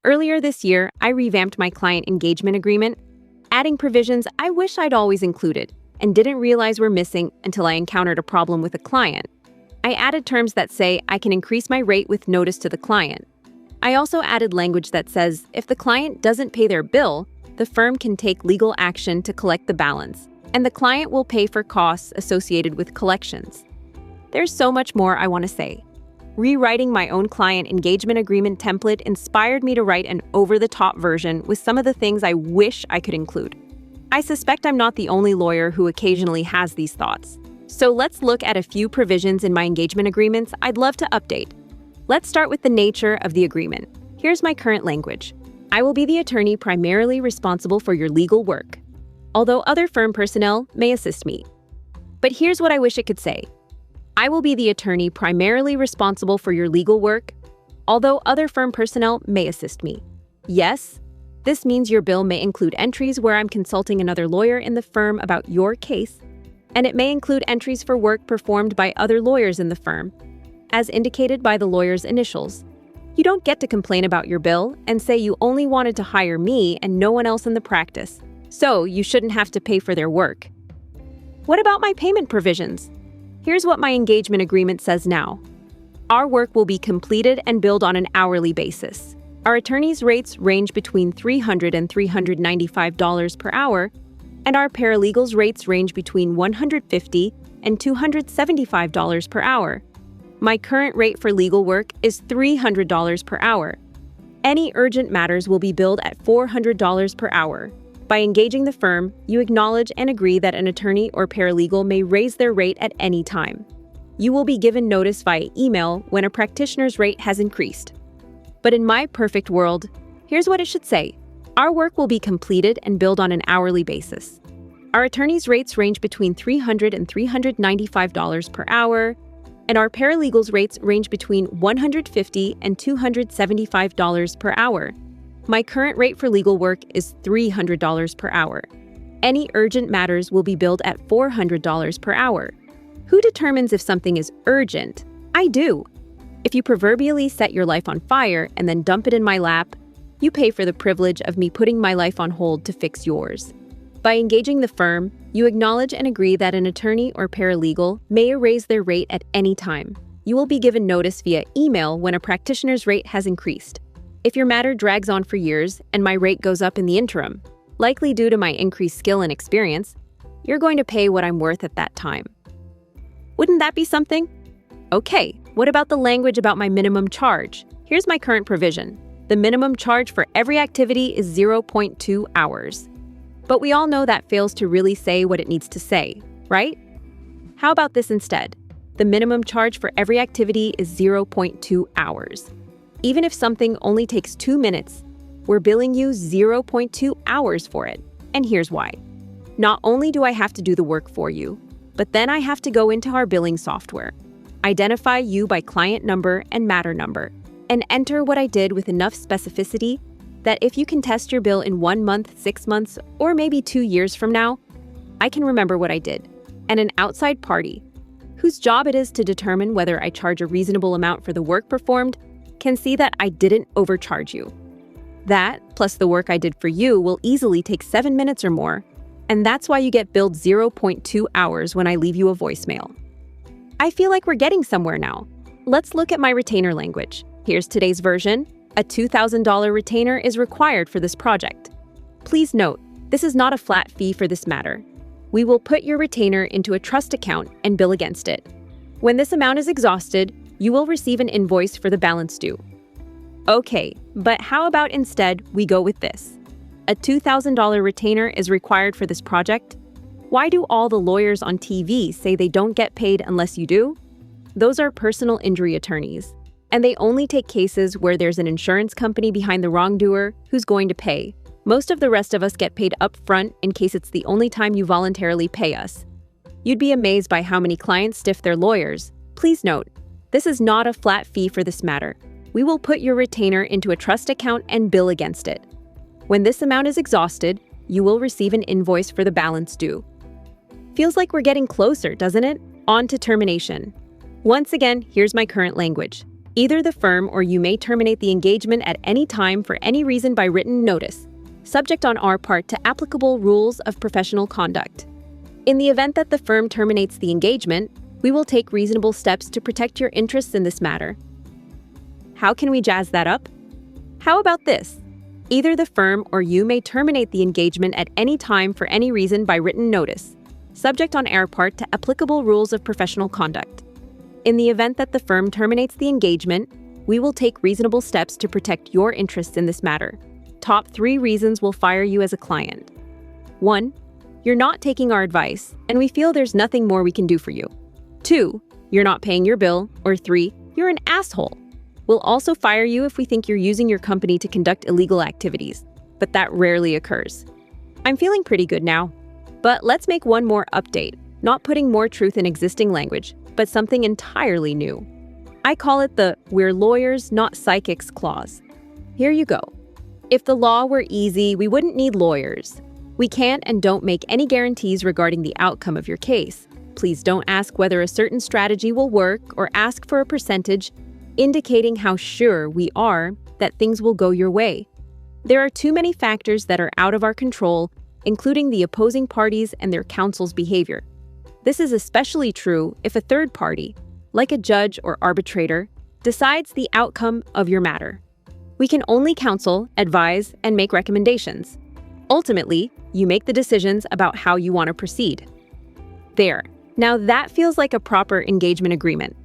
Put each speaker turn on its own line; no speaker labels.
Earlier this year, I revamped my client engagement agreement, adding provisions I wish I'd always included and didn't realize were missing until I encountered a problem with a client. I added terms that say I can increase my rate with notice to the client. I also added language that says if the client doesn't pay their bill, the firm can take legal action to collect the balance, and the client will pay for costs associated with collections. There's so much more I want to say. Rewriting my own client engagement agreement template inspired me to write an over-the-top version with some of the things I wish I could include. I suspect I'm not the only lawyer who occasionally has these thoughts. So let's look at a few provisions in my engagement agreements I'd love to update. Let's start with the nature of the agreement. Here's my current language. I will be the attorney primarily responsible for your legal work, although other firm personnel may assist me. But here's what I wish it could say. I will be the attorney primarily responsible for your legal work, although other firm personnel may assist me. Yes, this means your bill may include entries where I'm consulting another lawyer in the firm about your case, and it may include entries for work performed by other lawyers in the firm, as indicated by the lawyer's initials. You don't get to complain about your bill and say you only wanted to hire me and no one else in the practice, so you shouldn't have to pay for their work. What about my payment provisions? Here's what my engagement agreement says now. Our work will be completed and billed on an hourly basis. Our attorneys' rates range between $300 and $395 per hour, and our paralegals' rates range between $150 and $275 per hour. My current rate for legal work is $300 per hour. Any urgent matters will be billed at $400 per hour. By engaging the firm, you acknowledge and agree that an attorney or paralegal may raise their rate at any time. You will be given notice via email when a practitioner's rate has increased. But in my perfect world, here's what it should say. Our work will be completed and billed on an hourly basis. Our attorneys' rates range between $300 and $395 per hour, and our paralegals' rates range between $150 and $275 per hour. My current rate for legal work is $300 per hour. Any urgent matters will be billed at $400 per hour. Who determines if something is urgent? I do. If you proverbially set your life on fire and then dump it in my lap, you pay for the privilege of me putting my life on hold to fix yours. By engaging the firm, you acknowledge and agree that an attorney or paralegal may raise their rate at any time. You will be given notice via email when a practitioner's rate has increased. If your matter drags on for years and my rate goes up in the interim, likely due to my increased skill and experience, you're going to pay what I'm worth at that time. Wouldn't that be something? Okay, what about the language about my minimum charge? Here's my current provision. The minimum charge for every activity is 0.2 hours. But we all know that fails to really say what it needs to say, right? How about this instead? The minimum charge for every activity is 0.2 hours. Even if something only takes 2 minutes, we're billing you 0.2 hours for it. And here's why. Not only do I have to do the work for you, but then I have to go into our billing software, identify you by client number and matter number, and enter what I did with enough specificity that if you can test your bill in 1 month, 6 months, or maybe 2 years from now, I can remember what I did. And an outside party, whose job it is to determine whether I charge a reasonable amount for the work performed, can see that I didn't overcharge you. That, plus the work I did for you, will easily take 7 minutes or more, and that's why you get billed 0.2 hours when I leave you a voicemail. I feel like we're getting somewhere now. Let's look at my retainer language. Here's today's version. A $2,000 retainer is required for this project. Please note, this is not a flat fee for this matter. We will put your retainer into a trust account and bill against it. When this amount is exhausted, you will receive an invoice for the balance due. Okay, but how about instead we go with this? A $2,000 retainer is required for this project. Why do all the lawyers on TV say they don't get paid unless you do? Those are personal injury attorneys, and they only take cases where there's an insurance company behind the wrongdoer who's going to pay. Most of the rest of us get paid up front in case it's the only time you voluntarily pay us. You'd be amazed by how many clients stiff their lawyers. Please note, this is not a flat fee for this matter. We will put your retainer into a trust account and bill against it. When this amount is exhausted, you will receive an invoice for the balance due. Feels like we're getting closer, doesn't it? On to termination. Once again, here's my current language. Either the firm or you may terminate the engagement at any time for any reason by written notice, subject on our part to applicable rules of professional conduct. In the event that the firm terminates the engagement, we will take reasonable steps to protect your interests in this matter. How can we jazz that up? How about this? Either the firm or you may terminate the engagement at any time for any reason by written notice, subject on our part to applicable rules of professional conduct. In the event that the firm terminates the engagement, we will take reasonable steps to protect your interests in this matter. Top 3 reasons we'll fire you as a client. 1. You're not taking our advice, and we feel there's nothing more we can do for you. 2. You're not paying your bill. Or 3. You're an asshole. We'll also fire you if we think you're using your company to conduct illegal activities, but that rarely occurs. I'm feeling pretty good now. But let's make one more update, not putting more truth in existing language, but something entirely new. I call it the "we're lawyers, not psychics" clause. Here you go. If the law were easy, we wouldn't need lawyers. We can't and don't make any guarantees regarding the outcome of your case. Please don't ask whether a certain strategy will work or ask for a percentage, indicating how sure we are that things will go your way. There are too many factors that are out of our control, including the opposing parties and their counsel's behavior. This is especially true if a third party, like a judge or arbitrator, decides the outcome of your matter. We can only counsel, advise, and make recommendations. Ultimately, you make the decisions about how you want to proceed. There. Now that feels like a proper engagement agreement.